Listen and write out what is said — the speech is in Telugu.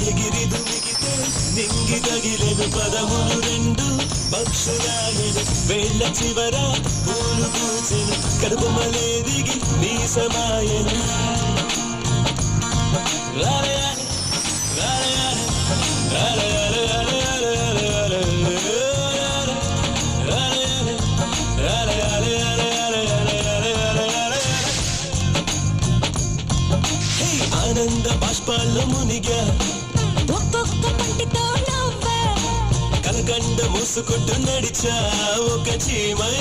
ఎగిరి దుమిగితే నింగి తగిలెను పదములు రెండు పక్షురాలెను వేళ్ళ చివర పూలు పూచెను కడుపుమలే దిగి నీ సమాయను రాలయాలి రాలయాలి రాలయాలి ఆనంద బాష్పాల్లో మునిగా ఒక్కొక్క పంటితో నవ్వా కలకండ మూసుకుంటూ నడిచా ఒక చీమై